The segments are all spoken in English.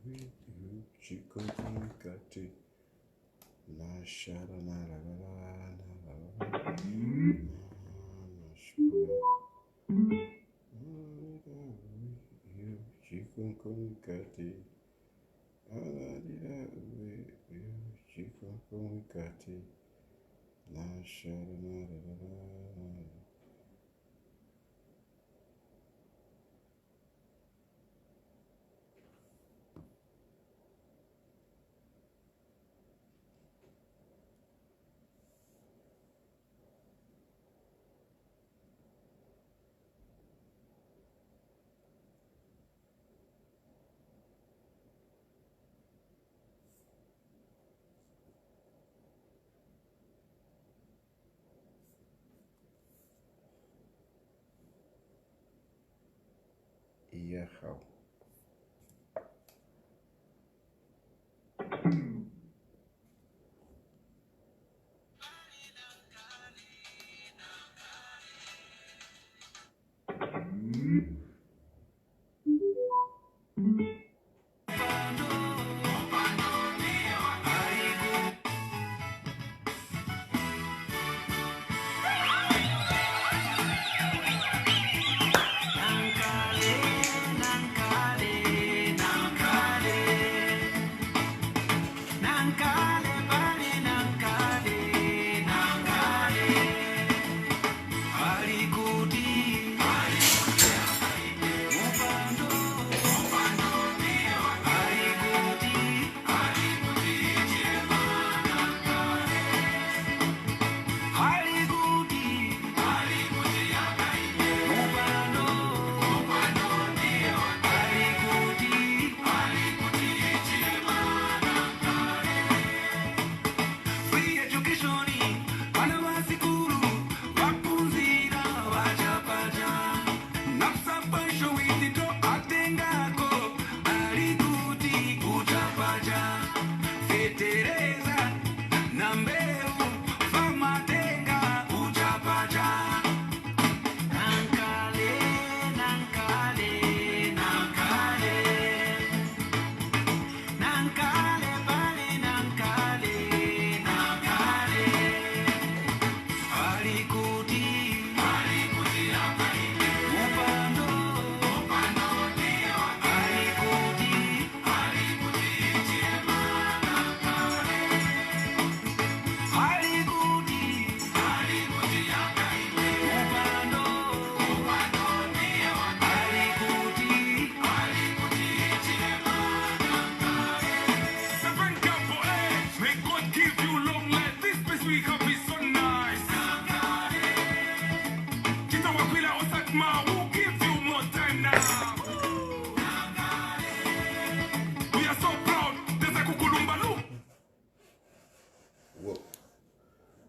with you, Chico Kati. La shara na la la la la la. Chico Kati. Chico Kati. La shara na la la la. Yeah, how?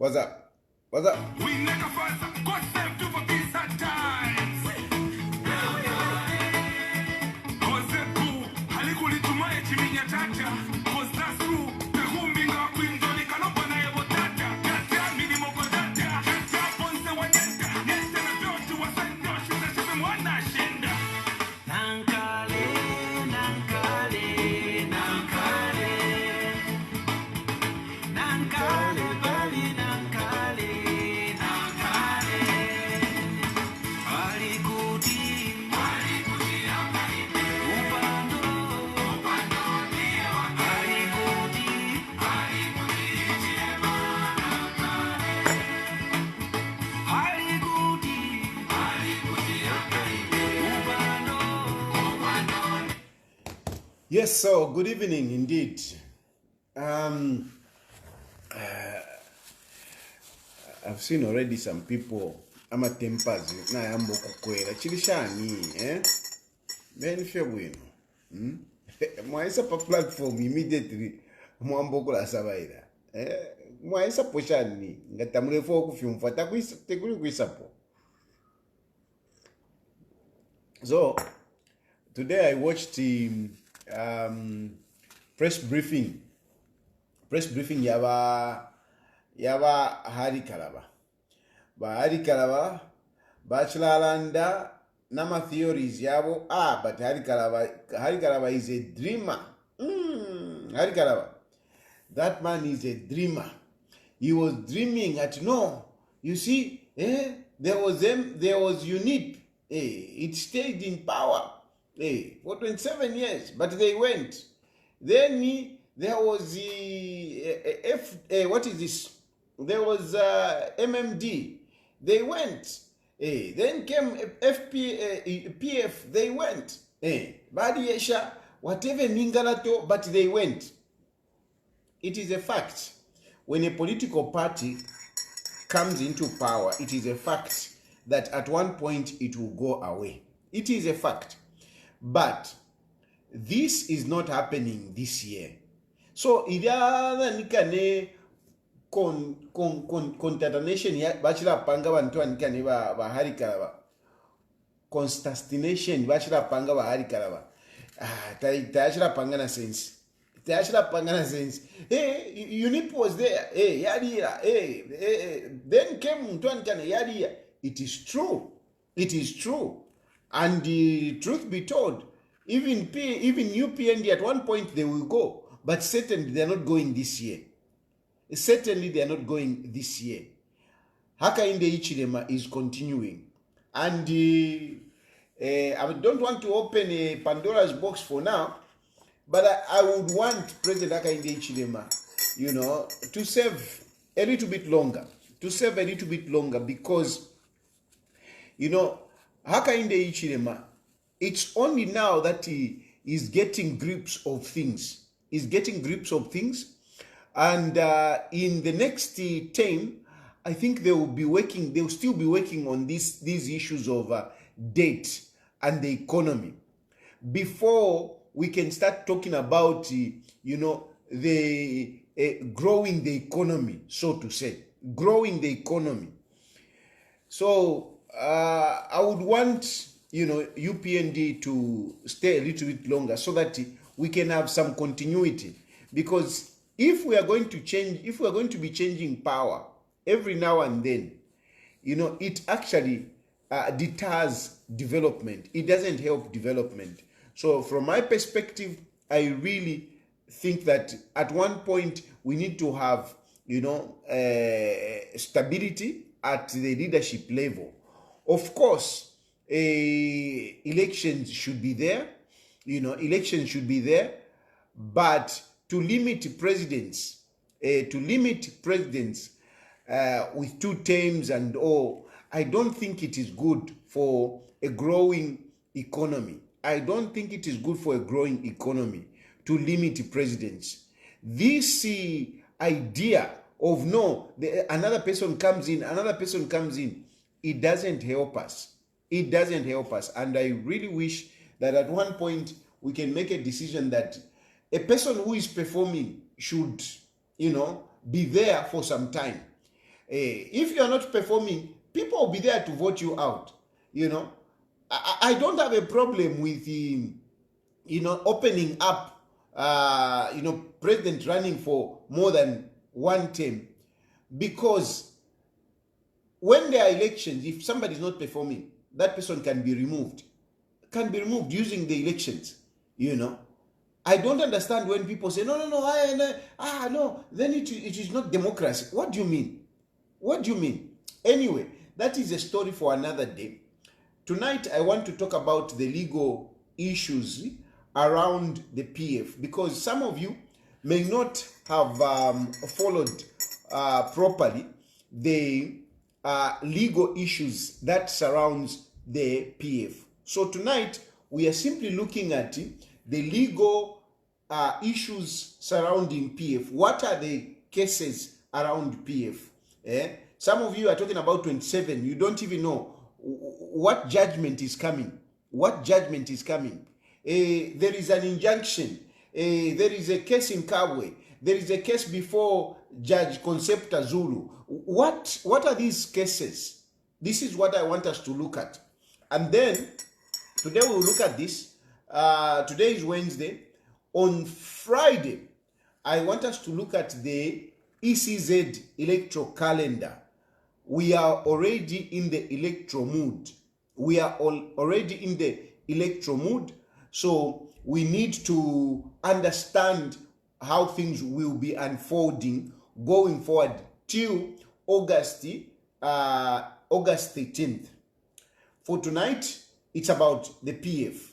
What's up? What's up? We make a fuss, Contempt for peace at times. Contempt, halikuli tumaye chiminya tata. Cause that's true. The humbinga kwinjoli kanopana yebo tata. Kata minimo kodata. Kata ponse wanyenta. Nesta na dotu wasendo. Shuna shibe mwana shinda. Nankale, nankale, nankale. Nankale, bali nankale, nankale. Alikuti, alikuti akaide. Upando, upando ndio. Alikuti, alikuti chema nankale. Alikuti, alikuti akaide. Upando, upando. Yes, so good evening indeed. I've seen already some people ama tempers na yambo kukwela chilishani ben febwino mwaisa pa platform immediately mwambo kula sabaira mwaisa poshani ngatamule fo kufyumfa tekuli kuisapo. So today I watched the press briefing yaba Hari Kalaba. Ba Hari Kalaba bacheloranda nama theories yabo but Hari Kalaba is a dreamer. Harikalaba. That man is a dreamer. He was dreaming at no. You see, there was UNIP. It stayed in power for 27 years, but they went. Then there was what is this? There was MMD. They went. Then came PF. They went. Badiesha, whatever Mingalato, but they went. It is a fact. When a political party comes into power, it is a fact that at one point it will go away. It is a fact. But this is not happening this year. So, idana nikane contamination ya bachira panga bantu anikane ba harikalaba. Consternation bachira panga ba harikalaba. Tayashira panga na sense. Tayashira panga na sense. UNIP was there. Yadiya. Then came mtu anikane yadiya. It is true. It is true. And the truth be told, even UPND at one point they will go, but certainly they are not going this year. Certainly they are not going this year. Hakainde Ichilema is continuing. And I don't want to open a Pandora's box for now, but I would want President Hakainde Ichilema, to serve a little bit longer. Because, Hakainde Ichilema, it's only now that he is getting grips of things. And in the next term, I think they will still be working on these issues of debt and the economy before we can start talking about, the growing the economy, so to say, growing the economy. So I would want, UPND to stay a little bit longer so that we can have some continuity. Because if we are going to be changing power every now and then, it actually deters development. It doesn't help development. So from my perspective, I really think that at one point we need to have, stability at the leadership level. Of course, elections should be there. But to limit presidents with 2 terms and all, I don't think it is good for a growing economy. To limit presidents. This idea of another person comes in, it doesn't help us. And I really wish that at one point we can make a decision that a person who is performing should, be there for some time. If you're not performing, people will be there to vote you out. I don't have a problem with opening up, president running for more than 1 term, because when there are elections, if somebody is not performing, that person can be removed using the elections. I don't understand when people say, no, then it is not democracy. What do you mean? Anyway, that is a story for another day. Tonight, I want to talk about the legal issues around the PF, because some of you may not have followed properly the legal issues that surrounds the PF. So tonight, we are simply looking at the legal issues surrounding PF. What are the cases around PF? Some of you are talking about 27. You don't even know what judgment is coming. There is an injunction. There is a case in Kabwe. There is a case before Judge Contempt Zulu. What are these cases? This is what I want us to look at. And then, today we'll look at this. Today is Wednesday. On Friday, I want us to look at the ECZ electoral calendar. We are already in the electoral mood. So we need to understand how things will be unfolding going forward till August 13th. For tonight, it's about the PF.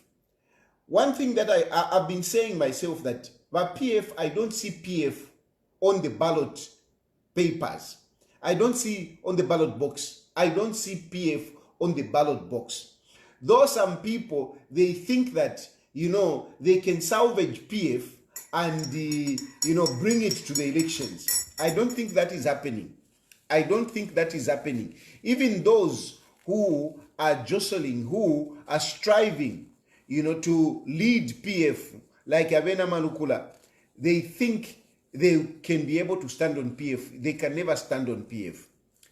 One thing that I've been saying myself that PF, I don't see PF on the ballot papers. I don't see on the ballot box. I don't see PF on the ballot box. Though some people, they think that, they can salvage PF and, bring it to the elections. I don't think that is happening. I don't think that is happening. Even those who are jostling, who are striving, to lead PF, like Abena Malukula, they think they can be able to stand on PF. They can never stand on PF.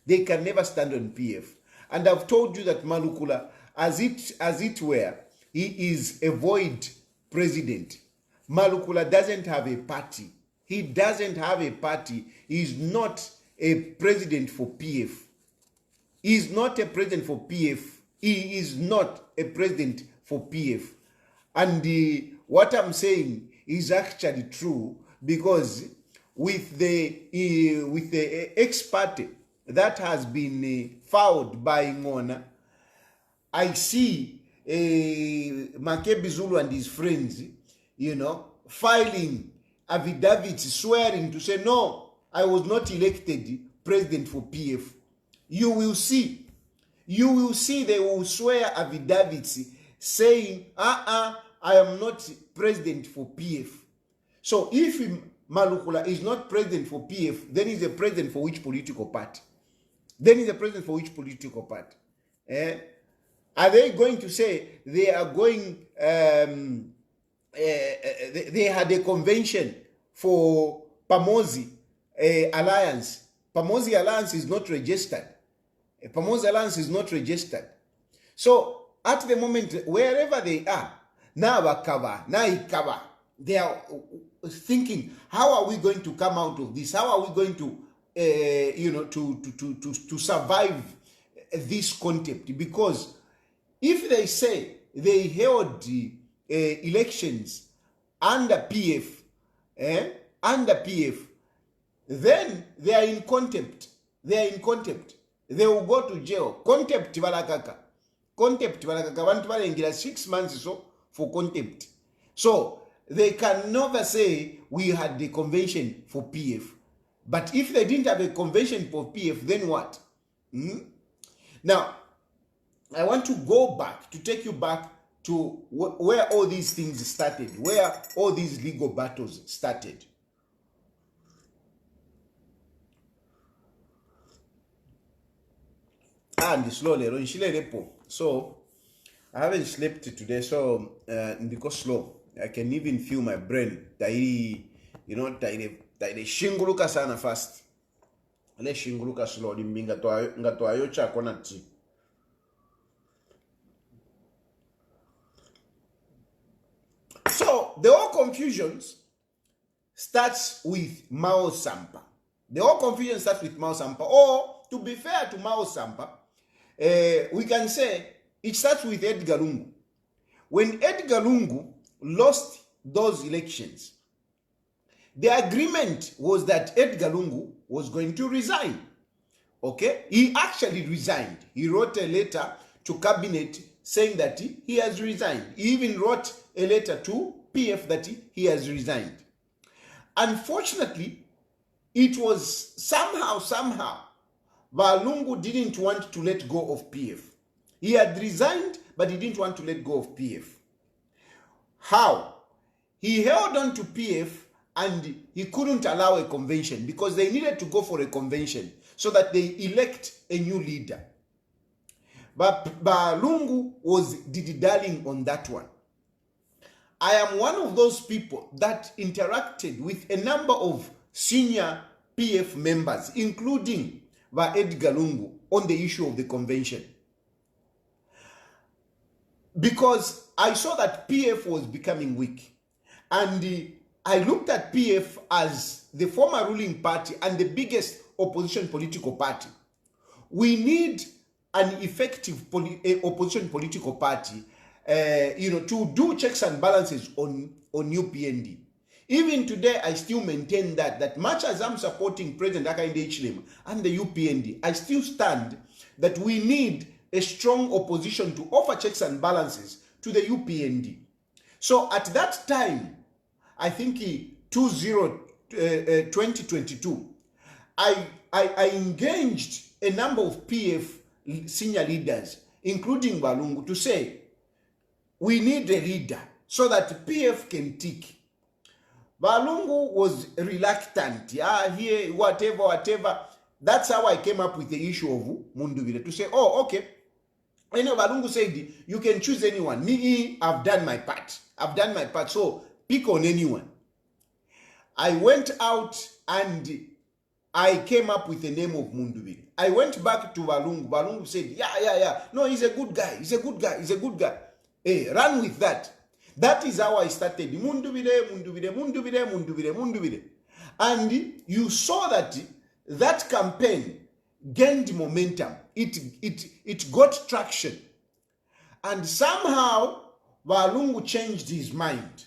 They can never stand on PF. And I've told you that Malukula, as it were, he is a void president. Malukula doesn't have a party. He doesn't have a party. He is not a president for PF. He is not a president for PF. He is not a president for PF. And what I'm saying is actually true, because with the ex-party that has been filed by Ngona, I see Makebi Zulu and his friends, filing affidavits swearing to say, no, I was not elected president for PF. You will see they will swear affidavits saying, I am not president for PF. So if Malukula is not president for PF, then he's a president for which political party? Are they going to say they are going, they had a convention for Pamosi Alliance? Pamosi Alliance is not registered. Pamosi Alliance is not registered. So at the moment, wherever they are, they are thinking, how are we going to come out of this? How are we going to, to survive this contempt? Because if they say they held elections under PF, then they are in contempt. They will go to jail. Contempt balakaka. Vantu valengira 6 months so for contempt. So they can never say we had the convention for PF. But if they didn't have a convention for PF, then what? Now, I want to go back, to take you back to where all these things started, where all these legal battles started. And slowly, so I haven't slept today, so because slow, I can even feel my brain. Shinguluka sana fast. Ale shinguluka slow, ngato ayocha kona ti. So the whole confusion starts with Mao Sampa. Or to be fair to Mao Sampa, we can say it starts with Edgar Lungu. When Edgar Lungu lost those elections, the agreement was that Edgar Lungu was going to resign. Okay? He actually resigned. He wrote a letter to cabinet saying that he has resigned. He even wrote a letter to PF that he has resigned. Unfortunately, it was somehow, Lungu didn't want to let go of PF. He had resigned, but he didn't want to let go of PF. How? He held on to PF and he couldn't allow a convention because they needed to go for a convention so that they elect a new leader. But Lungu was diddy-dallying on that one. I am one of those people that interacted with a number of senior PF members, including Edgar Lungu, on the issue of the convention. Because I saw that PF was becoming weak. And I looked at PF as the former ruling party and the biggest opposition political party. We need an effective opposition political party, to do checks and balances on UPND. Even today, I still maintain that much as I'm supporting President Hakainde Hichilema and the UPND, I still stand that we need a strong opposition to offer checks and balances to the UPND. So at that time, I think 2022, I engaged a number of PF senior leaders, including Balungu, to say, we need a leader so that PF can tick. Balungu was reluctant. Here, whatever. That's how I came up with the issue of Mundubile, to say, oh, okay. You know, Balungu said, you can choose anyone. Me, I've done my part. So pick on anyone. I went out and I came up with the name of Mundubile. I went back to Balungu. Balungu said, yeah. No, he's a good guy. Hey, run with that. That is how I started. Mundubile. And you saw that campaign gained momentum. It got traction. And somehow, Balungu changed his mind.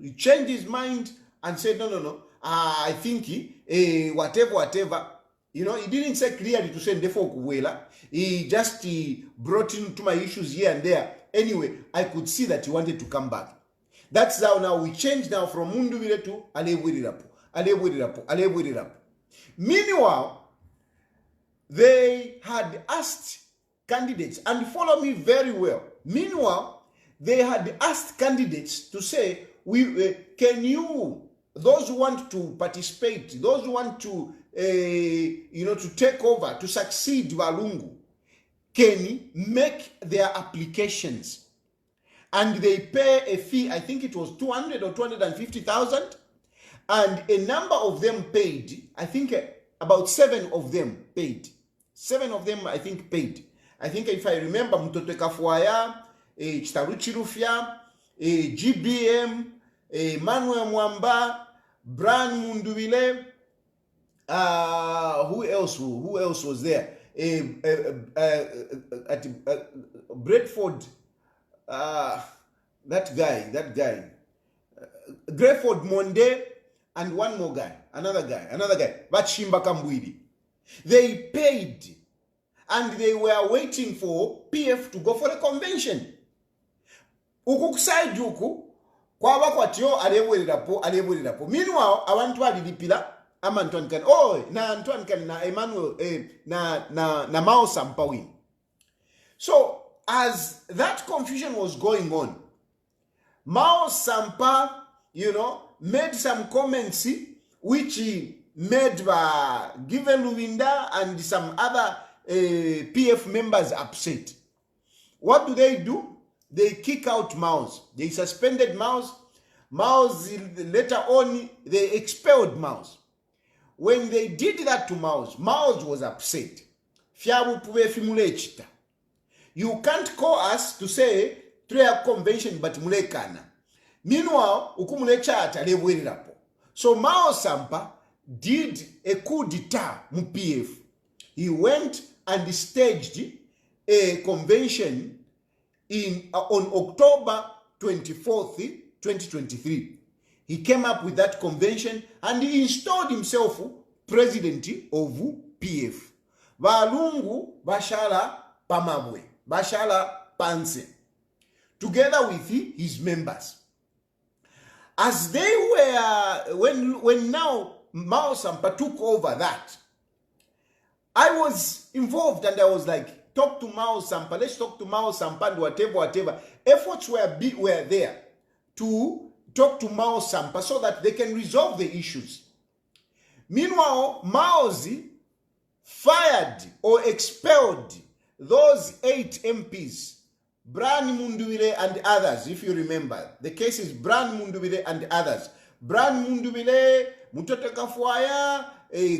He changed his mind and said, no. I think whatever. You know, he didn't say clearly to say Ndefo Kuwela. He just brought into my issues here and there. Anyway, I could see that he wanted to come back. That's how now we changed now from Mundubile to Alewirirapo. Meanwhile, they had asked candidates, and follow me very well. Meanwhile, they had asked candidates to say, can you, those who want to participate, those who want to, to take over, to succeed Balungu, can make their applications. And they pay a fee, I think it was 200 or 250,000. And a number of them paid. I think about 7 of them paid. 7 of them, I think, paid. I think if I remember, Mtoto Kafuaya, Chitaruchi Rufia, GBM, Manuel Mwamba, Bran Mundubile, who else was there? Bradford, that guy, Grayford Monde, and one more guy, another guy, Bachimba Kambwidi. They paid, and they were waiting for PF to go for a convention. Ukukusai juku, kwa wakwatio alewelirapo. Meanwhile, abantu alilipila, ama Antoine Kan, na Antoine Kan, na Emmanuel, na Mao Sampawin. So, as that confusion was going on, Mao Sampa, made some comments which he made by Given Luwinda and some other PF members upset. What do? They kick out Maos. They suspended Maos. Maos, later on, they expelled Maos. When they did that to Maos, Maos was upset. You can't call us to say prayer convention but mulekana. Meanwhile, ukumulecha alewelirapo. So Mao Sampa did a coup d'etat mu PF. He went and staged a convention on October 24th, 2023. He came up with that convention and he installed himself president of PF. Balungu Bashala Pamabwe, Bashala Panse, together with his members. As they were, when now Mao Sampa took over that, I was involved and I was like, talk to Mao Sampa, let's talk to Mao Sampa and whatever. Efforts were there to talk to Mao Sampa so that they can resolve the issues. Meanwhile, Maozi fired or expelled those 8 MPs, Bran Mundubile and others, if you remember. The case is Bran Mundubile and others. Bran Mundubile, Mtoto Kafuaya,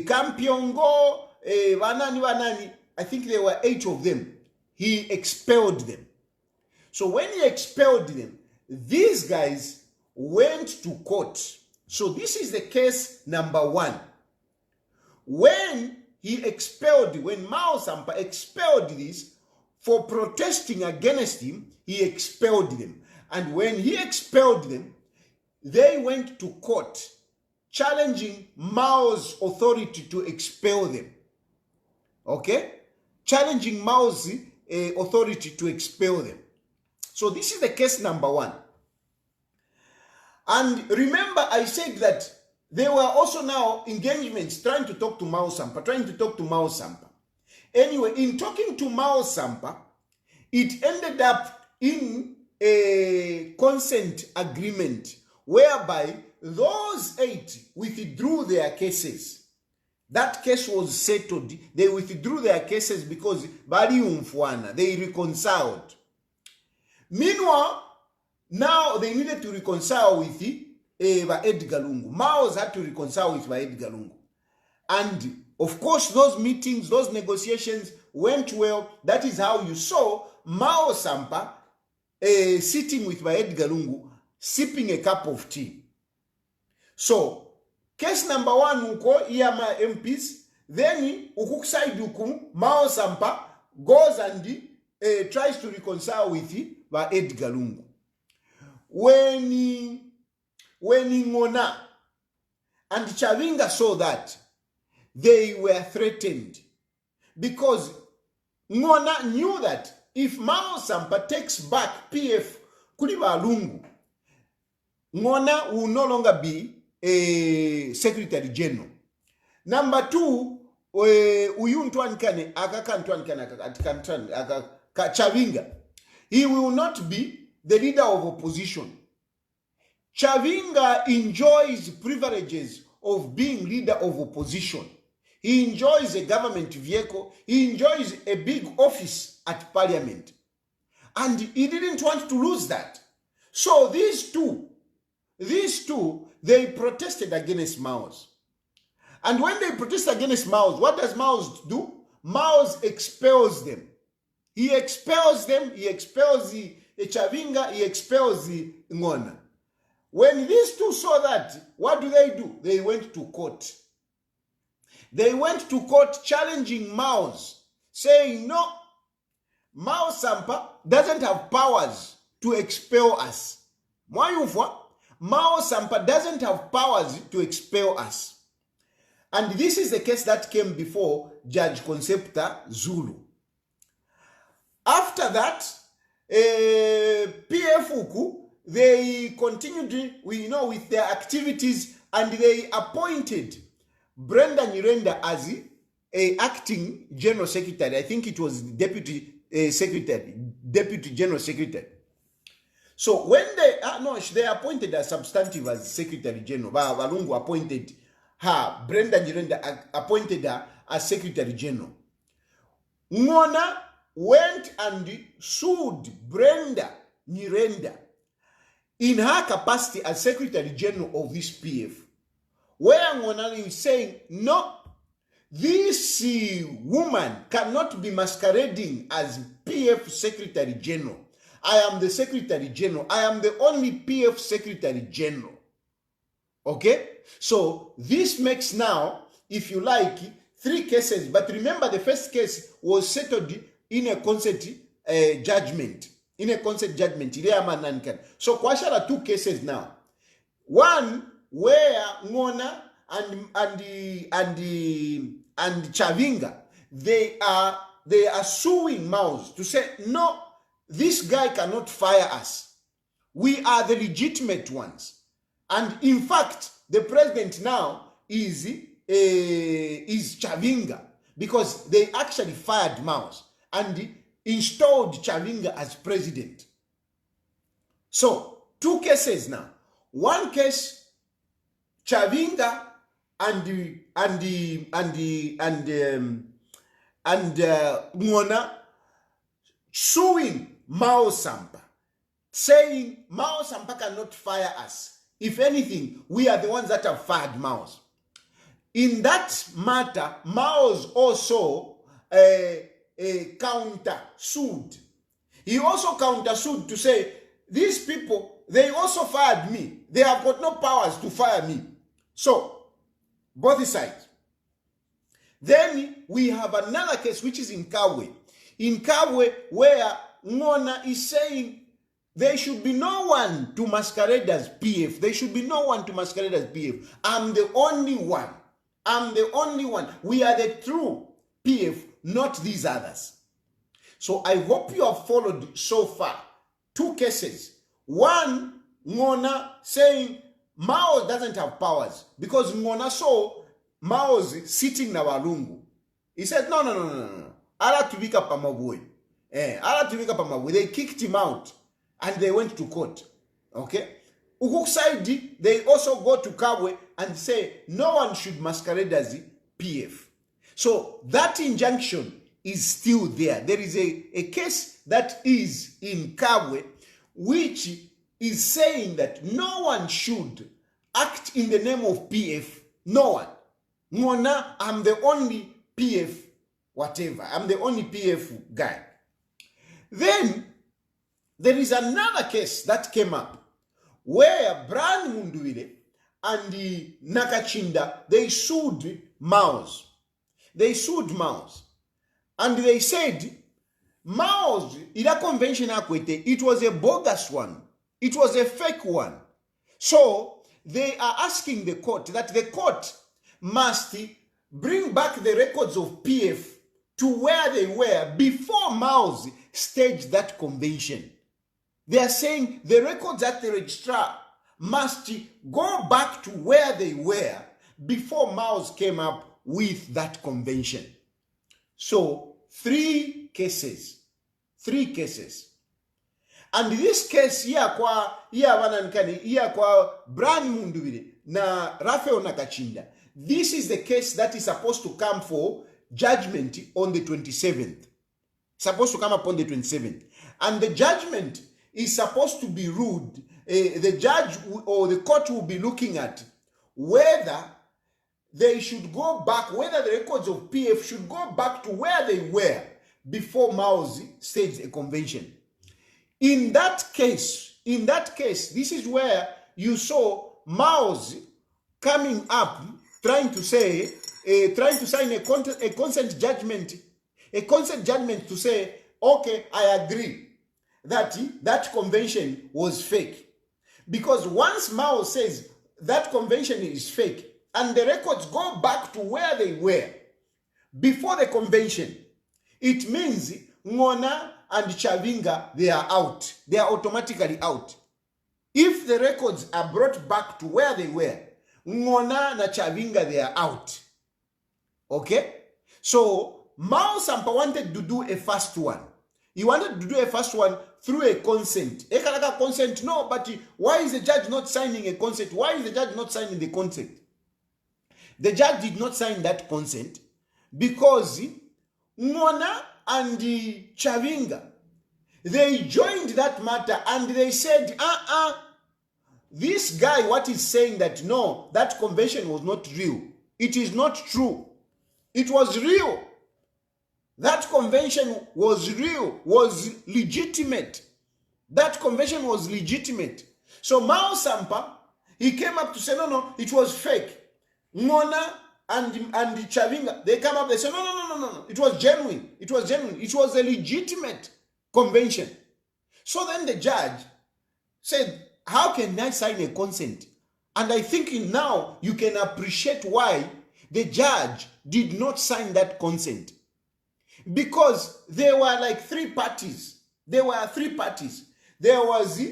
Kampiongo, Wanani. I think there were 8 of them. He expelled them. So when he expelled them, these guys went to court. So this is the case number 1. When Mao Sampa expelled this for protesting against him, he expelled them. And when he expelled them, they went to court challenging Mao's authority to expel them. Okay? Challenging Mao's authority to expel them. So this is the case number 1. And remember, I said that there were also now engagements trying to talk to Mao Sampa. Anyway, in talking to Mao Sampa, it ended up in a consent agreement whereby those 8 withdrew their cases. That case was settled. They withdrew their cases because they reconciled. Meanwhile, now they needed to reconcile with Edgar Lungu. Mao's had to reconcile with Edgar Lungu. And of course, those meetings, those negotiations went well. That is how you saw Mao Sampa sitting with Edgar Lungu, sipping a cup of tea. So, case number 1, uko Iyama MPs, then ukukside ukum, Mao Sampa goes and tries to reconcile with Edgar Lungu. When Ngona and Chavinga saw that, they were threatened because Ngona knew that if Mao Sampa takes back PF Kuliba Lungu, Ngona will no longer be a Secretary General. Number 2, Chavinga, he will not be the leader of opposition. Chavinga enjoys privileges of being leader of opposition. He enjoys a government vehicle. He enjoys a big office at parliament. And he didn't want to lose that. So these two, they protested against Mao's. And when they protest against Mao's, what does Mao's do? Mao's expels them. He expels them. He expels the Chavinga. He expels the Ngona. When these two saw that, what do? They went to court. They went to court challenging Mao's, saying, no, Mao Sampa doesn't have powers to expel us. Mao Sampa doesn't have powers to expel us. And this is the case that came before Judge Contempt Zulu. After that, PF they continued with their activities, and they appointed Brenda Nyirenda as a acting general secretary. I think it was deputy general secretary. So when they appointed a substantive as secretary general. Balungu appointed her, Brenda Nyirenda appointed her as secretary general. Ngona went and sued Brenda Nyirenda in her capacity as Secretary General of this PF, where Ngona is saying, no, this woman cannot be masquerading as PF Secretary General. I am the Secretary General. I am the only PF Secretary General. Okay? So this makes now, if you like, 3 cases. But remember, the first case was settled in a consent judgment. In a consent judgment. So kwashara 2 cases now. One where Ngona and Chavinga, they are suing Mao's to say, no, this guy cannot fire us. We are the legitimate ones. And in fact, the president now is Chavinga, because they actually fired Mao's and installed Chavinga as president. So 2 cases now. One case, Chavinga and Ngona suing Mao Sampa, saying Mao Sampa cannot fire us. If anything, we are the ones that have fired Mao's. In that matter, Mao's also counter-sued. He also counter-sued to say, these people, they also fired me. They have got no powers to fire me. So, both sides. Then we have another case which is in Kabwe. In Kabwe, where Ngona is saying, There should be no one to masquerade as PF. There should be no one to masquerade as PF. I'm the only one. I'm the only one. We are the true PF, not these others. So I hope you have followed so far. 2 cases. One, Ngona saying Mao doesn't have powers because Ngona saw Mao's sitting na Walungu. He said, no. Ala tubika pamabwe. Ala tubika pamabwe. They kicked him out and they went to court. Okay? Ukuk side, they also go to Kabwe and say no one should masquerade as PF. So that injunction is still there. There is a case that is in Kabwe which is saying that no one should act in the name of PF. No one. Ngona, I'm the only PF whatever. I'm the only PF guy. Then there is another case that came up where Brian Munduwile and the Nakachinda, they sued Mao's. They sued Mao's. And they said, Mao's, ila convention akwete, it was a bogus one. It was a fake one. So they are asking the court that the court must bring back the records of PF to where they were before Mao's staged that convention. They are saying the records at the registrar must go back to where they were before Mao's came up with that convention. So 3 cases. 3 cases. And this case here kwa Brian Munduwile na Raphael Nakachinda. This is the case that is supposed to come for judgment on the 27th. Supposed to come up on the 27th. And the judgment is supposed to be ruled. The judge or the court will be looking at whether they should go back, whether the records of PF should go back to where they were before Mao's staged a convention. In that case, this is where you saw Mao's coming up, trying to say, trying to sign a consent judgment to say, okay, I agree that that convention was fake. Because once Mao says that convention is fake, and the records go back to where they were before the convention, it means Ngona and Chavinga, they are out. They are automatically out. If the records are brought back to where they were, Ngona and Chavinga, they are out. Okay? So, Mao Sampa wanted to do a first one. He wanted to do a first one through a consent. Ekalaka consent, no, but why is the judge not signing a consent? Why is the judge not signing the consent? The judge did not sign that consent because Ngona and Chavinga, they joined that matter and they said, this guy, what is saying that no, that convention was not real. It is not true. It was real. That convention was real, was legitimate. That convention was legitimate. So Mao Sampa, he came up to say, no, it was fake. Ngona and Chavinga, they come up, they say, no, it was genuine. It was genuine. It was a legitimate convention. So then the judge said, how can I sign a consent? And I think now you can appreciate why the judge did not sign that consent. Because there were like 3 parties. There were 3 parties. There was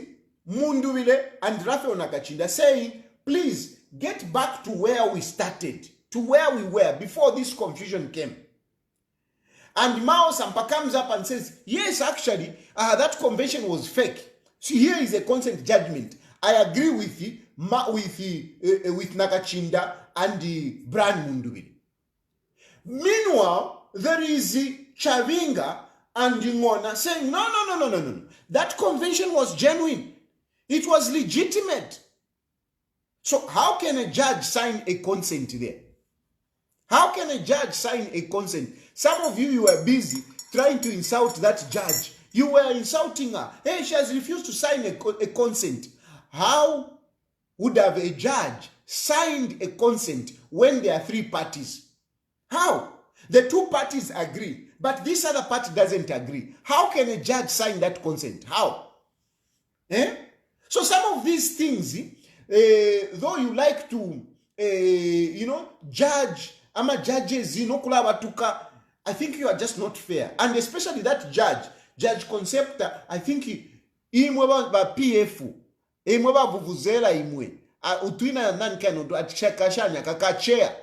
Munduwile and Raphael Nakachinda saying, please get back to where we started, to where we were before this confusion came. And Mao Sampa comes up and says, yes, actually, that convention was fake. So here is a consent judgment. I agree with Nakachinda and Brian Munduwile. Meanwhile, there is Chavinga and Ngona saying, no. That convention was genuine. It was legitimate. So how can a judge sign a consent there? How can a judge sign a consent? Some of you were busy trying to insult that judge. You were insulting her. Hey, she has refused to sign a consent. How would have a judge signed a consent when there are 3 parties? How? The 2 parties agree, but this other party doesn't agree. How can a judge sign that consent? How? Eh? So some of these things, though you like to, judge, judges, I think you are just not fair. And especially that Judge Contempt, I think imwe ba PF, imwe ba vuvuzela imwe, utwina nankano atshakashanya kakachea,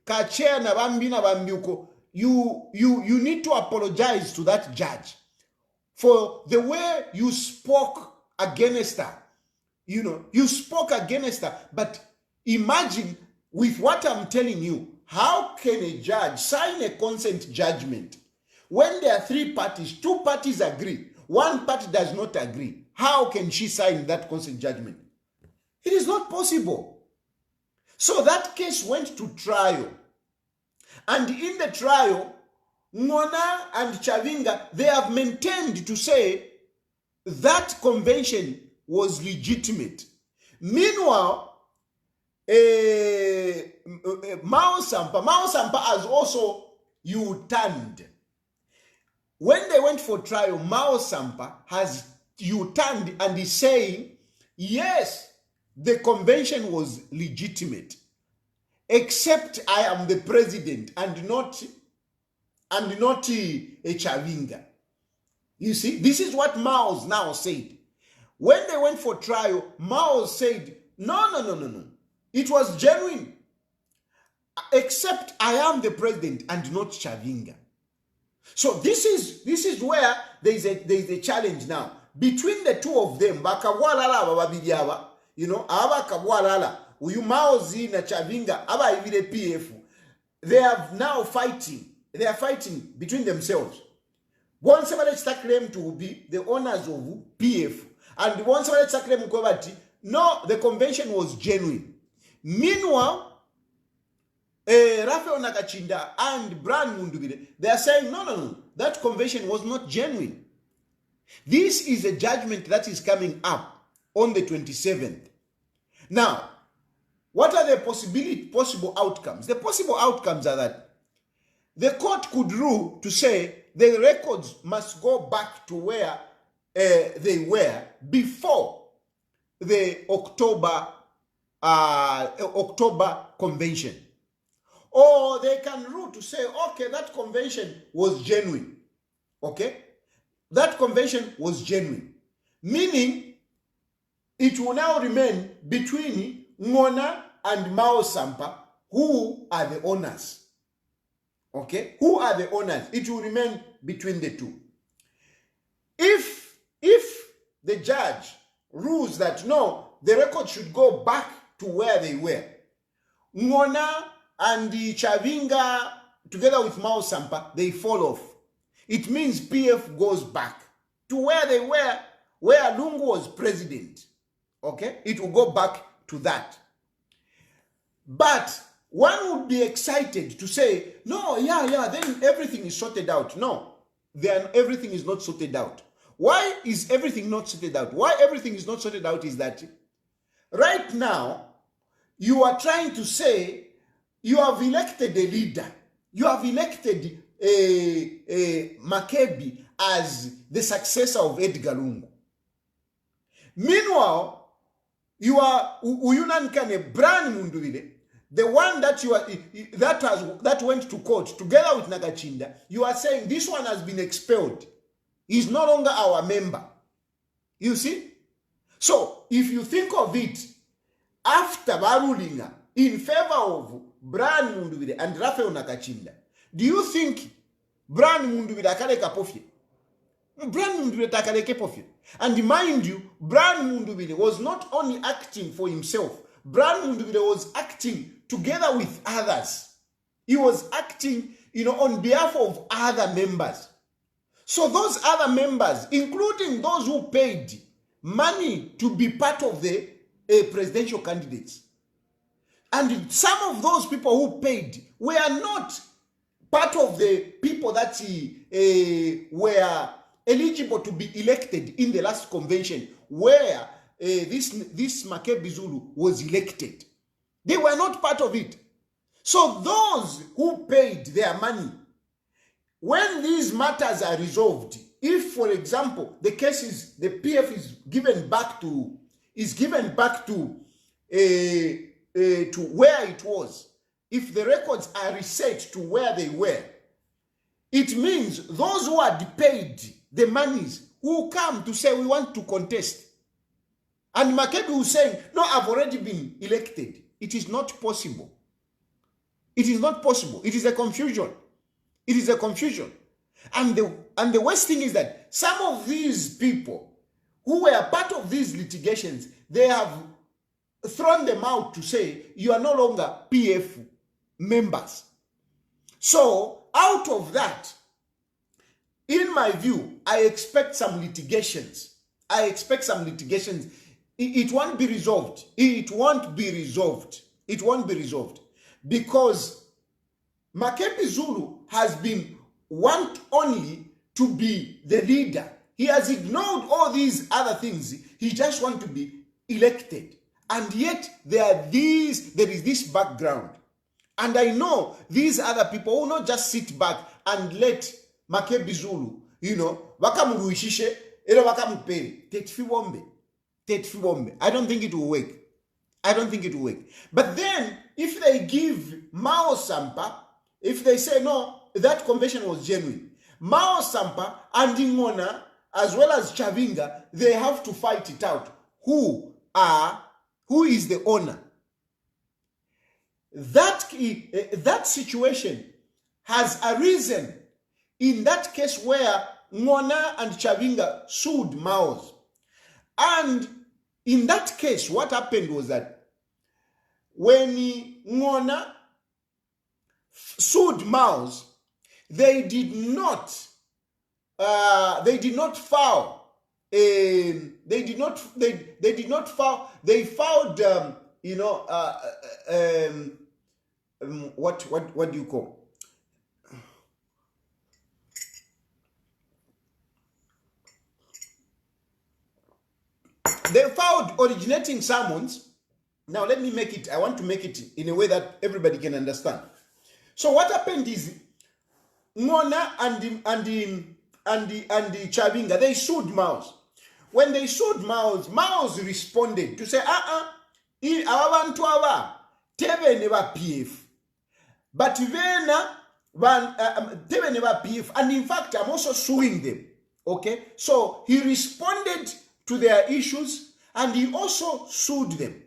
kachea na bambi uko. You need to apologize to that judge for the way you spoke against her. You spoke against her. But imagine with what I'm telling you, how can a judge sign a consent judgment when there are three parties, two parties agree, one party does not agree? How can she sign that consent judgment? It is not possible. So that case went to trial. And in the trial, Ngona and Chavinga, they have maintained to say that convention was legitimate. Meanwhile, Mao Sampa has also U-turned. When they went for trial, Mao Sampa has U-turned and is saying, yes, the convention was legitimate, except I am the president and not a Chavinga. You see, this is what Mao now said. When they went for trial, Mao said, no. It was genuine, except I am the president and not Chavinga. So this is where there is a challenge now between the two of them. Uyu Maozi na Chavinga aba ibile PF. They are now fighting. They are fighting between themselves. One somebody claim to be the owners of PF, and one somebody claim to no, the convention was genuine. Meanwhile, Rafael Nakachinda and Brian Mundubile, they are saying no, that convention was not genuine. This is a judgment that is coming up on the 27th. Now, what are the possible outcomes? The possible outcomes are that the court could rule to say the records must go back to where they were before the October convention. Or they can rule to say, okay, that convention was genuine. Okay? That convention was genuine. Meaning, it will now remain between Ngona and Mao Sampa, who are the owners. Okay? Who are the owners? It will remain between the two. If the judge rules that no, the record should go back to where they were, Ngona and the Chavinga, together with Mao Sampa, they fall off. It means PF goes back to where they were, where Lungu was president. Okay? It will go back to that. But one would be excited to say, no, then everything is sorted out. No, then everything is not sorted out. Why is everything not sorted out? Why everything is not sorted out is that right now, you are trying to say you have elected a leader. You have elected Makebi as the successor of Edgar Lungu. Meanwhile, you are Uyunankane Brian Mundubile, the one that that went to court together with Nakachinda. You are saying this one has been expelled. He's no longer our member. You see? So, if you think of it, after ruling in favor of Brian Mundubile and Rafael Nakachinda, do you think Brian Mundubile akaleka pofye? Brian Mundubile takaleke pofye. And mind you, Brian Mundubile was not only acting for himself. Brian Mundubile was acting together with others. He was acting, on behalf of other members. So those other members, including those who paid money to be part of the presidential candidates, and some of those people who paid were not part of the people that were eligible to be elected in the last convention where this Makebi Zulu was elected. They were not part of it. So those who paid their money, when these matters are resolved if, for example, the case is the PF is given back to where it was, if the records are reset to where they were, it means those who are paid the monies who come to say we want to contest. And Makebi was saying, no, I've already been elected. It is not possible. It is not possible. It is a confusion. It is a confusion. And the worst thing is that some of these people who were part of these litigations, they have thrown them out to say, you are no longer PF members. So, out of that, in my view, I expect some litigations. It won't be resolved. It won't be resolved. It won't be resolved. Because Makebi Zulu has been want only to be the leader. He has ignored all these other things. He just wants to be elected. And yet there is this background. And I know these other people will not just sit back and let Makebi Zulu, wakamuruishishe, ero wakamuperi, tetfibombe. I don't think it will work. But then, if they give Mao Sampa, if they say, no, that convention was genuine, Mao Sampa and Ngona, as well as Chavinga, they have to fight it out. Who is the owner? That situation has arisen in that case where Ngona and Chavinga sued Mao's. And in that case, what happened was that when Ngona sued Mao's, they filed what do you call? They filed originating summons. Now let me make it, I want to make it in a way that everybody can understand. So what happened is Ngona and the Chavinga, they sued Mao's. When they sued Mao's responded to say, awabantu aba tebe neba PF. But Vena tebe neba PF, and in fact I'm also suing them. Okay? So he responded to their issues and he also sued them.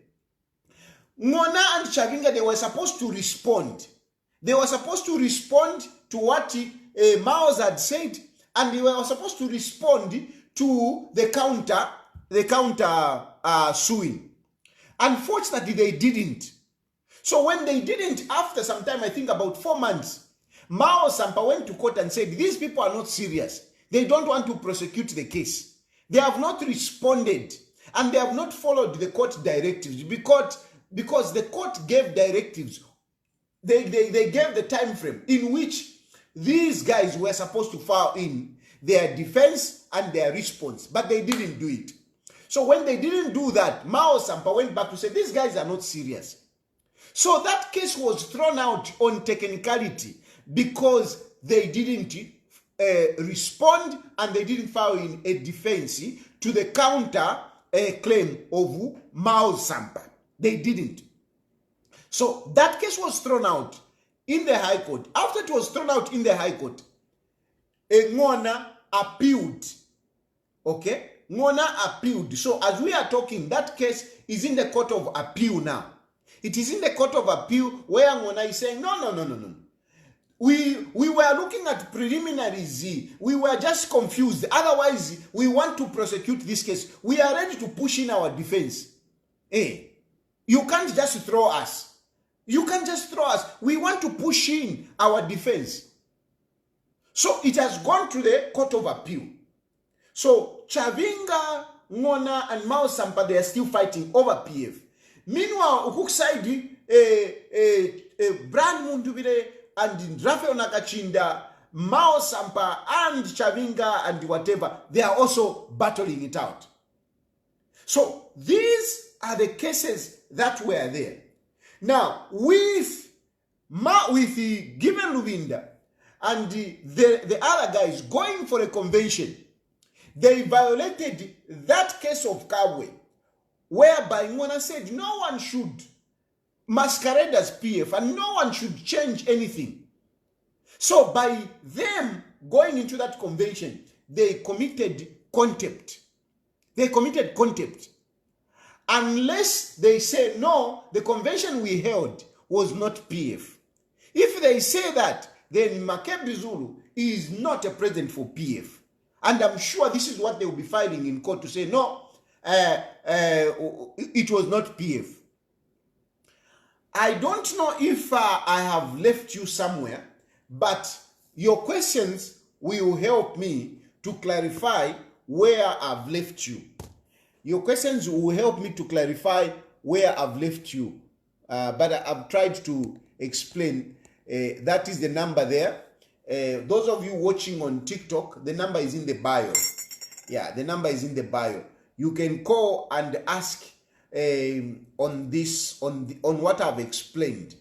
Ngona and Chavinga, they were supposed to respond. They were supposed to respond to what Mao's had said, and they were supposed to respond to the counter suing. Unfortunately, they didn't. So when they didn't, after some time, I think about 4 months, Mao Sampa went to court and said, these people are not serious. They don't want to prosecute the case. They have not responded, and they have not followed the court directives because the court gave directives. They gave the time frame in which these guys were supposed to file in their defense and their response, but they didn't do it. So when they didn't do that, Mao Sampa went back to say, these guys are not serious. So that case was thrown out on technicality because they didn't respond and they didn't file in a defense to the counter claim of Mao Sampa. They didn't. So that case was thrown out in the High Court. After it was thrown out in the High Court, Ngona appealed. Okay? Ngona appealed. So as we are talking, that case is in the Court of Appeal now. It is in the Court of Appeal where Ngona is saying, no. We were looking at preliminaries. We were just confused. Otherwise, we want to prosecute this case. We are ready to push in our defense. Hey, you can't just throw us. You can't just throw us. We want to push in our defense. So it has gone to the Court of Appeal. So Chavinga, Ngona, and Mao Sampa, they are still fighting over PF. Meanwhile, Hukside, Brand Mundubire, and Rafael Nakachinda, Mao Sampa, and Chavinga, and whatever, they are also battling it out. So these are the cases that were there. Now, with the Given Lubinda and the other guys going for a convention, they violated that case of Kabwe, whereby Ngona said no one should masquerade as PF and no one should change anything. So by them going into that convention, they committed contempt. They committed contempt. Unless they say, no, the convention we held was not PF. If they say that, then Makebi Zulu is not a president for PF. And I'm sure this is what they will be filing in court to say, no, it was not PF. I don't know if I have left you somewhere, but your questions will help me to clarify where I've left you. Your questions will help me to clarify where I've left you. But I've tried to explain. That is the number there. Those of you watching on TikTok, the number is in the bio. Yeah, the number is in the bio. You can call and ask on this, on what I've explained.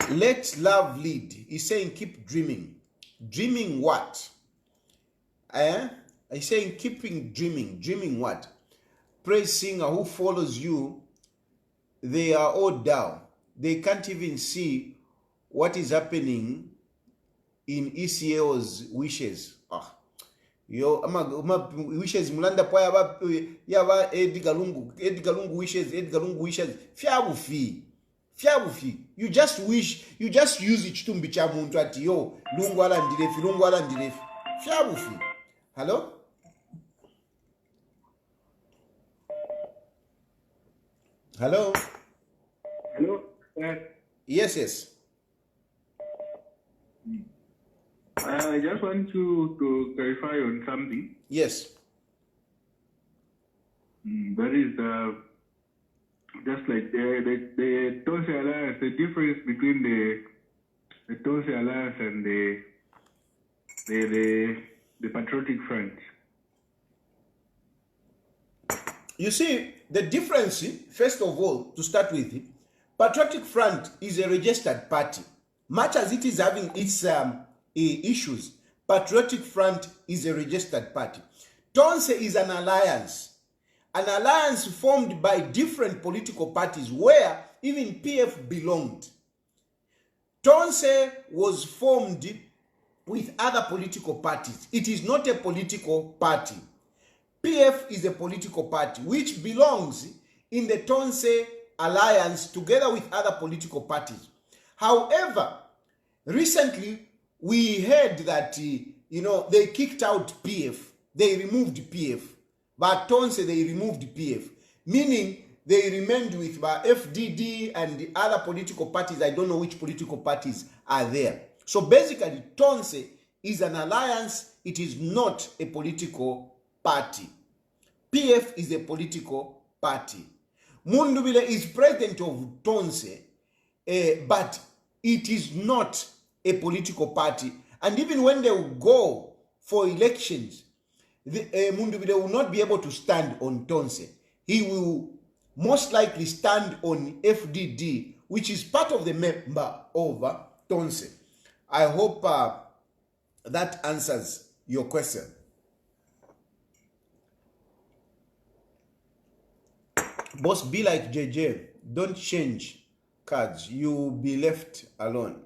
Let love lead. He's saying keep dreaming. Dreaming what? He's saying keeping dreaming. Dreaming what? Praise singer who follows you, they are all down. They can't even see what is happening in ECL's wishes. Yo, wishes mulanda po yaba Edgalungu wishes Fiabufi. You just wish, you just use it to mbicha muntu ati yo lungu ala ndirefi. Fiabufi. Hello? Hello? Hello? Yes. I just want to clarify on something. Yes. That is just like the Tonse Alliance, the difference between the Tonse Alliance and the Patriotic Front. You see, the difference, first of all, to start with, Patriotic Front is a registered party. Much as it is having its issues, Patriotic Front is a registered party. Tonse is an alliance formed by different political parties where even PF belonged. Tonse was formed with other political parties. It is not a political party. PF is a political party which belongs in the Tonse alliance together with other political parties. However, recently we heard that they kicked out PF. They removed PF. But Tonse, they removed PF. Meaning they remained with FDD and the other political parties. I don't know which political parties are there. So basically, Tonse is an alliance. It is not a political party. PF is a political party. Mundubile is president of Tonse, but it is not a political party. And even when they will go for elections, Mundubile will not be able to stand on Tonse. He will most likely stand on FDD, which is part of the member of Tonse. I hope that answers your question. Boss, be like JJ. Don't change cards. You'll be left alone.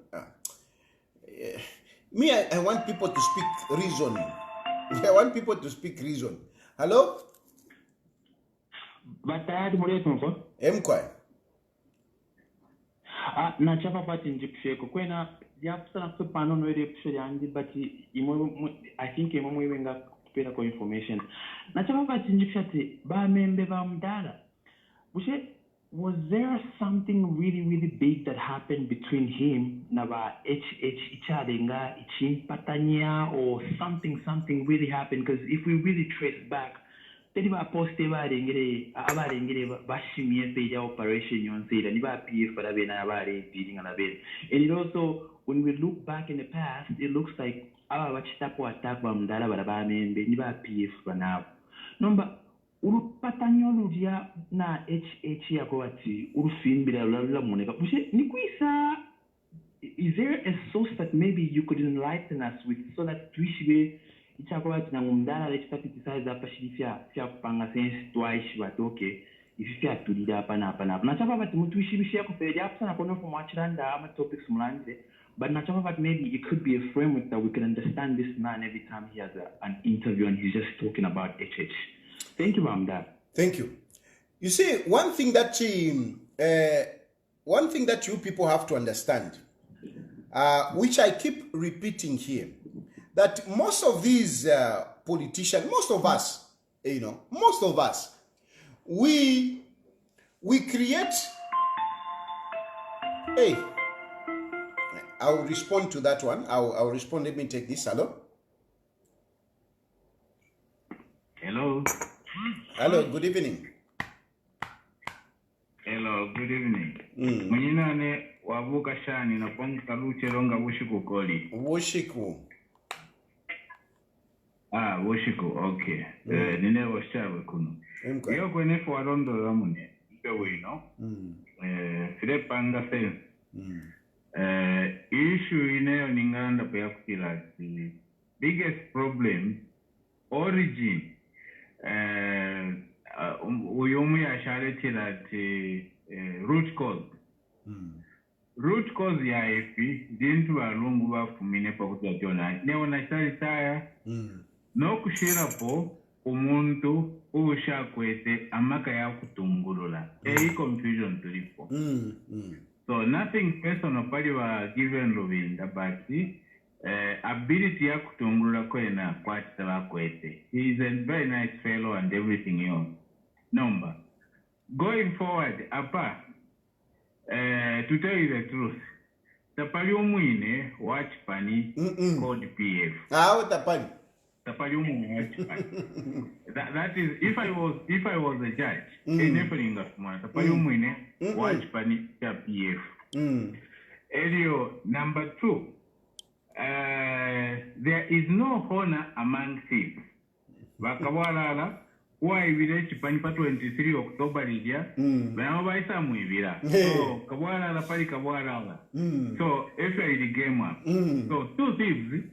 Me, I want people to speak reason. I want people to speak reason. Hello? Batayari muletu Mkwa. Na chapa pati njipsheko kwena yapsana kupano no ere psho yangi but I think imo iwenga kupera ko information. Na chapa pati njipshati ba membe ba mdala. Was there something really big that happened between him na ba ichadenga ichimpatanya or something really happened? Because if we really trace back, then ba poste ba rengere bashimye peja operation yonse ni ba PF para bena ba re beating ala ben. And it also, when we look back in the past, it looks like aba bachitapo attack ba mdala ba membe ni ba PF bana. Number urupatanyo ludia na HH yako ati urufimbira lula muneka bushe ni kuisa is there a source that maybe you could enlighten us with so that tuishibe ichakwa tinangumdala lechipatitisaza apa shifya kupanga sense twice but okay ifya tulida hapana nachapa but mutuishibishia kupelea hapo sana kono for mwachiranda ama topics mlandire but nachapa but maybe it could be a framework that we can understand this man every time he has an interview and he's just talking about HH. Thank you, Mamda. Thank you. You see, one thing that you people have to understand, which I keep repeating here, that most of these politicians, most of us, we create. Hey, I'll respond to that one. I'll respond. Let me take this. Hello. Hello. Good evening. Hello, good evening. Mwenyinane wavuka shani na panga luche longa wushiku koli. Wushiku. Wushiku, okay. Nine washawe kuno. Iyo kwenefu warondo ramune. Mpewe ino. Fide panga sense. Issue ineyo ninganda paya kutila. The biggest problem, origin, uyumu ya shareti lati root cause. Root cause ya efi, dintu walungu wafumine pa kutationa. Neo na shari taya, no kushira po, umuntu, usha kwete, amaka ya kutungulula. Confusion tulipo. So nothing personal pali wa given Rovinda, but ability ya kutungulula kwena kwa titawa kwete. He is a very nice fellow and everything else. Number. Going forward, apa, to tell you the truth, tapali umuine watch pani code PF. Tapali. Tapali umuine watch pani. That is, if I was a judge, enabling us more, tapali umuine watch pani PF. Elio, number 2, there is no honor among thieves. Wakawalala. Why village panipa 23 October lidia, now by some villa. So Kawara la Pari Kawara. So if I the game up. So 2 thieves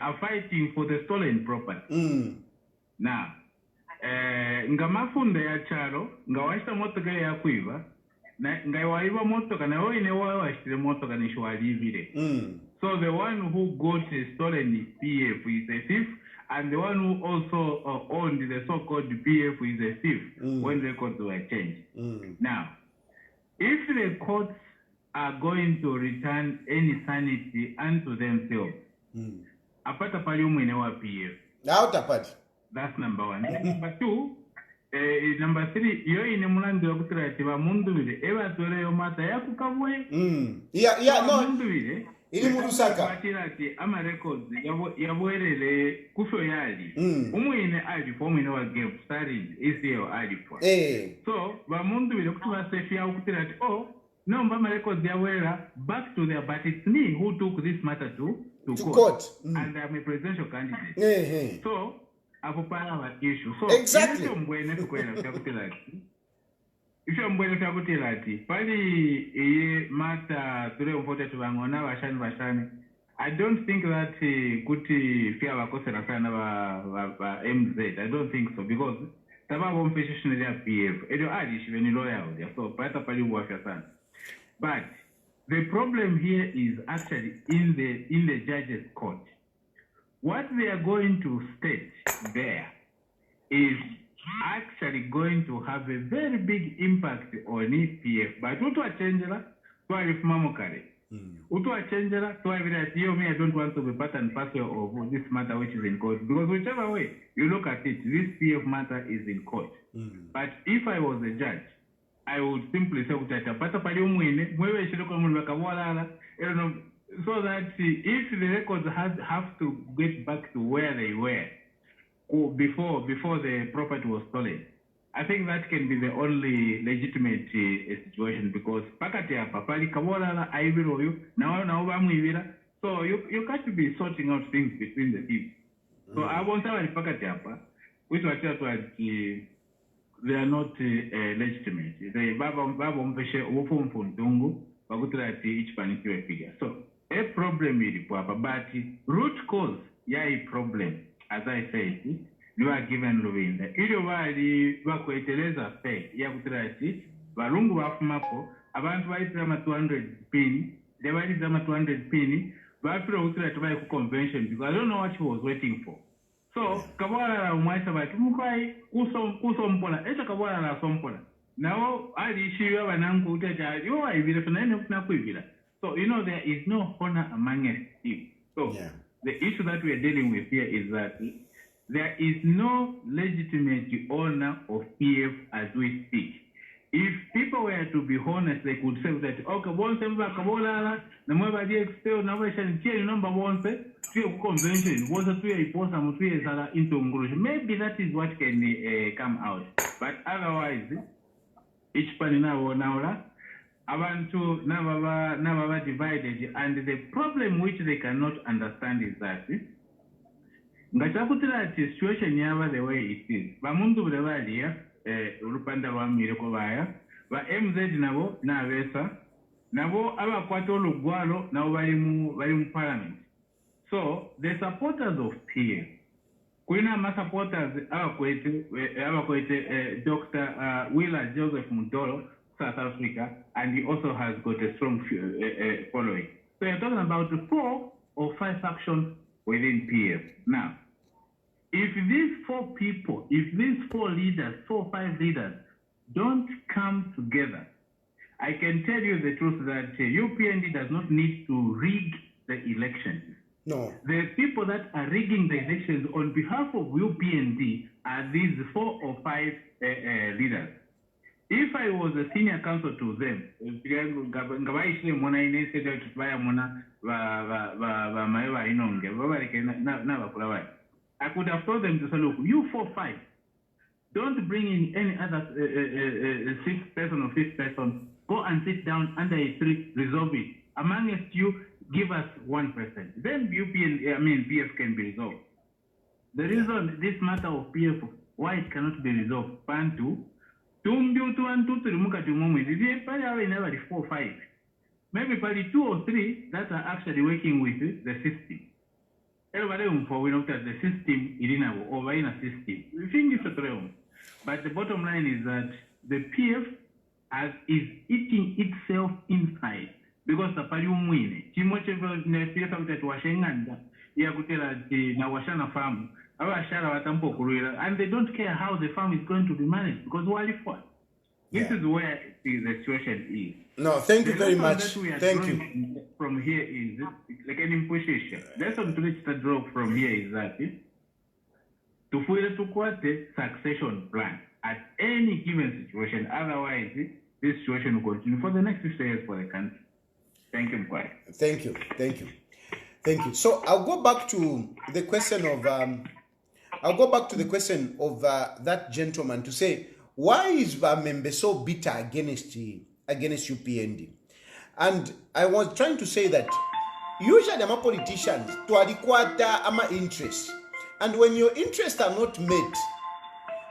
are fighting for the stolen property. Now Ngamafunda ya charo, ngawashita motoka ya kuiva, ngaiwaiva motoka na wao inewa washitile motoka nishwali vile. So the one who got stolen PF is a thief. And the one who also owned the so-called PF is a thief when records were changed. Now, if the courts are going to return any sanity unto themselves, apata paliumu inewa PF. That's number 1. Number 2, number 3, yo ine mulandi wakutira tiba mundu vile, ewa tuwele yo mata ya kukabwe. No. Mundu vile. Ili murusaka Patriotic ama records yabwerele kufyo yali umwine alipo umwine wa game starting isiyo alipo so bamundu bile kutuba safe ya ukutira ati no mbama records yabwera back to there, but it's me who took this matter to court. And I'm a presidential candidate. So akupana wa issue so exactly mbwene kukwela kutira if you're going to go to Pali mata tule mpote tuwangona washani. I don't think that kuti fear wakosera sana wa MZ. I don't think so because taba competition ya PF. Edo adishi when loyal so pata pali wafya sana. But the problem here is actually in the judges' court. What they are going to state there is actually going to have a very big impact on EPF. But Utu Achenjela, Twari Mamokare. Utu Achenjela, Twari me, I don't want to be part and parcel of this matter which is in court. Because whichever way you look at it, this PF matter is in court. But if I was a judge, I would simply say, so that if the records have to get back to where they were, before the property was stolen, I think that can be the only legitimate situation because pakati hapa pali kabola aibiro you now bamwibira so you can't be sorting out things between the thieves. So I won't tell you pakati hapa which they are not legitimate. They baba mpeshe ufu mfuntungu vakutirati ichipanikire figure. So a problem iripo apa, but root cause yai problem, as I said, you are given Luvinda. Ilo vali vakueteleza fe yakutirati varungu vafumapo abantu vaitira ma 200 pin, they vaitira ma 200 pin, vapira kutirati vai ku convention because I don't know what he was waiting for. So kabwala umwaisa vati mukai kusompona echa kabwala la sompona. Now ali ishiwa vanangu utaja yo aivira tunaene kuivira. So there is no honor among us. So the issue that we are dealing with here is that there is no legitimate owner of PF as we speak. If people were to be honest, they could say that, okay, once Kabola, the mobile expel, number one, convention, was a 2 year post and 3 years into Ngrush. Maybe that is what can come out. But otherwise, each panina or now, Abantu Navava divided, and the problem which they cannot understand is that ngachakutira situation yava the way it is. Bamundu brevalia urupanda wa mireko baya, ba MZ nabo na avesa, nabo abakwata olugwalo nabo bali mu parliament. So the supporters of PF, kuna ma supporters abakwete Dr. Willa Joseph Mutoro, South Africa, and he also has got a strong following. So you're talking about 4 or 5 factions within PF. Now, if these 4 people, if these 4 leaders, 4 or 5 leaders don't come together, I can tell you the truth that UPND does not need to rig the elections. No. The people that are rigging the elections on behalf of UPND are these 4 or 5 leaders. If I was a senior counsel to them, I could have told them to say, look, you 4, 5, don't bring in any other 6th person or 5th person. Go and sit down under a tree, resolve it. Amongst you, give us 1%. Then PF can be resolved. The reason this matter of PF, why it cannot be resolved, Pantu, 4 or 5. Maybe probably 2 or 3 that are actually working with the system. Everybody we looked at the system in a system. We think it's a problem. But the bottom line is that the PF is eating itself inside because the parium win. And they don't care how the farm is going to be managed because this is where the situation is. No, thank you very much. Thank you. From here is like an imposition. That's what the draw from here is that to fulfill the succession plan at any given situation. Otherwise, this situation will continue for the next 6 years for the country. Thank you, Mkwai. Thank you. Thank you. Thank you. So I'll go back to the question of that gentleman to say, why is Vamembe so bitter against UPND? And I was trying to say that usually I'm a politicians to adequata ama interest. And when your interests are not met,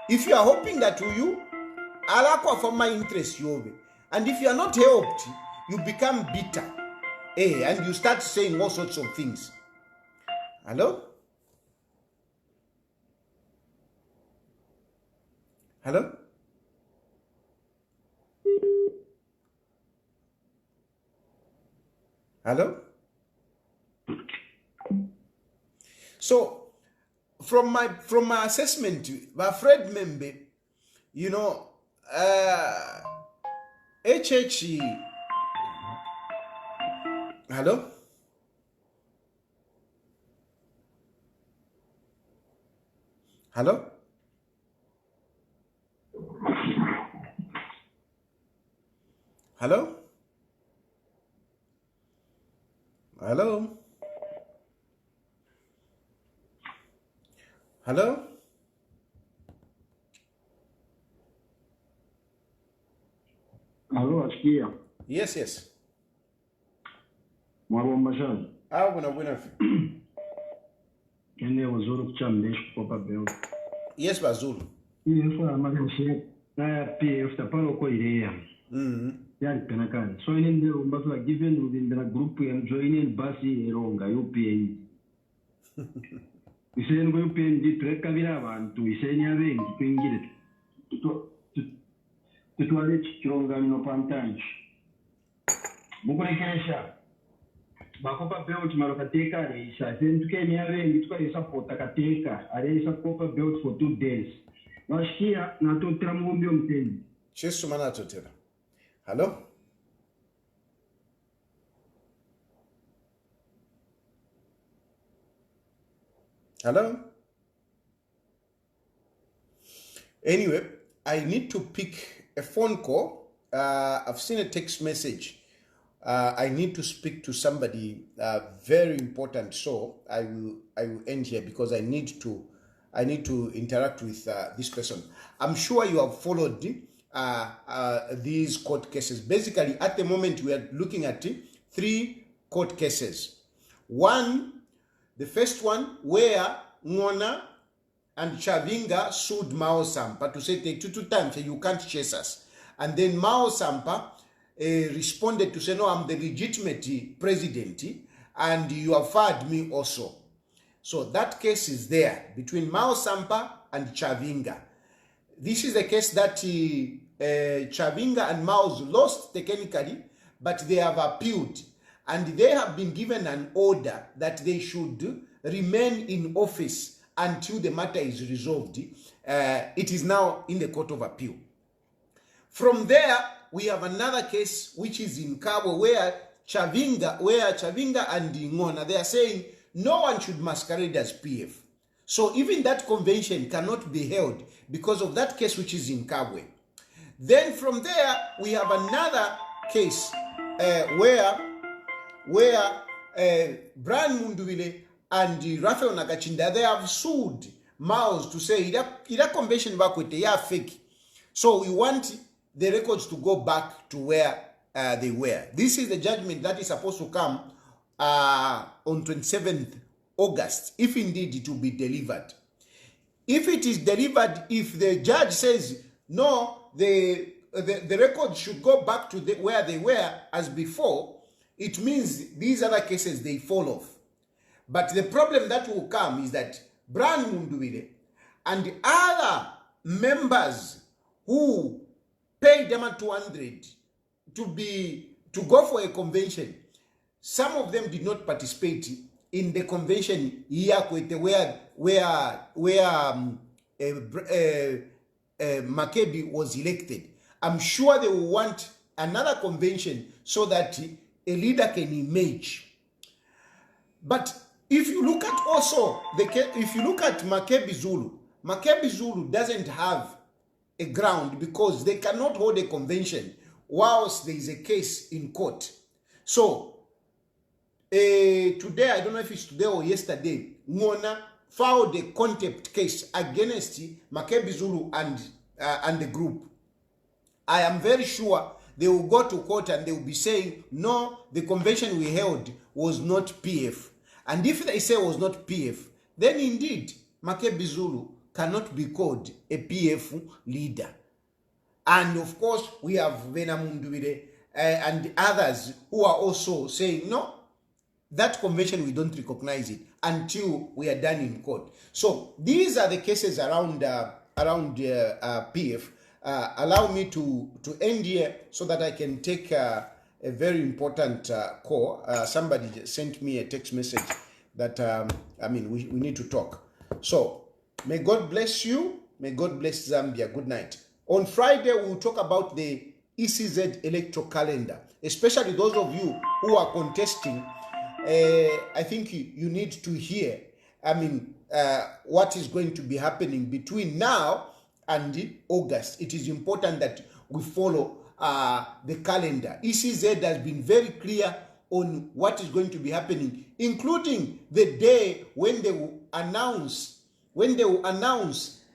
if you are hoping that you alakwa for my interest you, and if you are not helped, you become bitter. And you start saying all sorts of things. Hello? Hello? Hello? So, from my assessment, Fred Membe, HHE. Hello? Hello? Hello? Hello? Hello? Hello, Askia. Yes. Mwabo Mashal. Buena. Kende wazuru kuchamdesh kupopa beo. Yes, Bazulu. PF amanishe na PF tapalo kwa idea. yani kanakani so ine ndero mbasula given within the group and joining basi eronga UPN iseni ko UPN di trekavira abantu iseni abengi twingire tutwale chirongano pantanje mukurekeresha bakopa belt marokateka reisha then tukeni abengi tukaisa pota kateka areisa kopa belt for 2 days washikia na totera mumbi omteni chesu mana totera. Hello? Hello? Anyway, I need to pick a phone call. I've seen a text message. I need to speak to somebody very important. So I will end here because I need to interact with this person. I'm sure you have followed these court cases. Basically, at the moment, we are looking at 3 court cases. The first one, where Ngona and Chavinga sued Mao Sampa to say, take 2 times, you can't chase us. And then Mao Sampa responded to say, no, I'm the legitimate president, and you have fired me also. So that case is there between Mao Sampa and Chavinga. This is a case that Chavinga and Mao's lost technically, but they have appealed. And they have been given an order that they should remain in office until the matter is resolved. It is now in the Court of Appeal. From there, we have another case which is in Cabo where Chavinga and Ngona, they are saying no one should masquerade as PF. So even that convention cannot be held because of that case which is in Kabwe. Then from there, we have another case where Brian Munduwile and Raphael Nakachinda, they have sued Maos to say ila convention bakwete ya fake. So we want the records to go back to where they were. This is the judgment that is supposed to come on 27th August, if indeed it will be delivered. If it is delivered, if the judge says, no, the records should go back to where they were as before, it means these other cases, they fall off. But the problem that will come is that Brian Munduwile and other members who paid them 200 to go for a convention, some of them did not participate in the convention where Makebi was elected. I'm sure they will want another convention so that a leader can emerge. But if you look at also, if you look at Makebi Zulu doesn't have a ground because they cannot hold a convention whilst there is a case in court. So, today, I don't know if it's today or yesterday, Ngona filed a contempt case against Makebi Zulu and the group. I am very sure they will go to court and they will be saying, no, the convention we held was not PF. And if they say was not PF, then indeed, Makebi Zulu cannot be called a PF leader. And of course, we have Vena Munduwile and others who are also saying, no, that convention, we don't recognize it until we are done in court. So these are the cases around PF. Allow me to end here so that I can take a very important call. Somebody sent me a text message that, we need to talk. So may God bless you. May God bless Zambia. Good night. On Friday, we will talk about the ECZ electoral calendar, especially those of you who are contesting. I think you need to hear, what is going to be happening between now and August. It is important that we follow the calendar. ECZ has been very clear on what is going to be happening, including the day when they will announce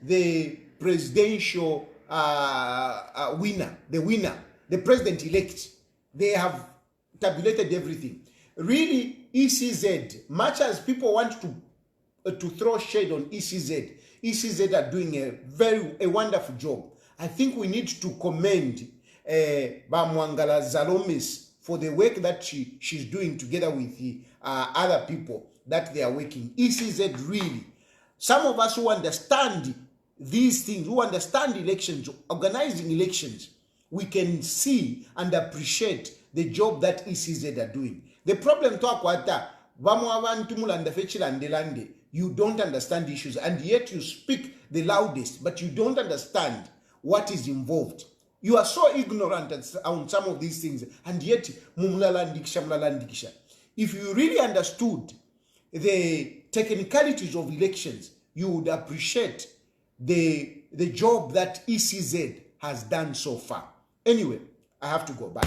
the presidential winner, the president-elect. They have tabulated everything. Really, ECZ, much as people want to throw shade on ECZ are doing a wonderful job. I think we need to commend Bamwangala Zalomis for the work that she's doing together with the other people that they are working. ECZ really, some of us who understand these things, who understand elections, organizing elections, we can see and appreciate the job that ECZ are doing. The problem to akwata, you don't understand issues, and yet you speak the loudest, but you don't understand what is involved. You are so ignorant on some of these things, and yet if you really understood the technicalities of elections, you would appreciate the job that ECZ has done so far. Anyway, I have to go back.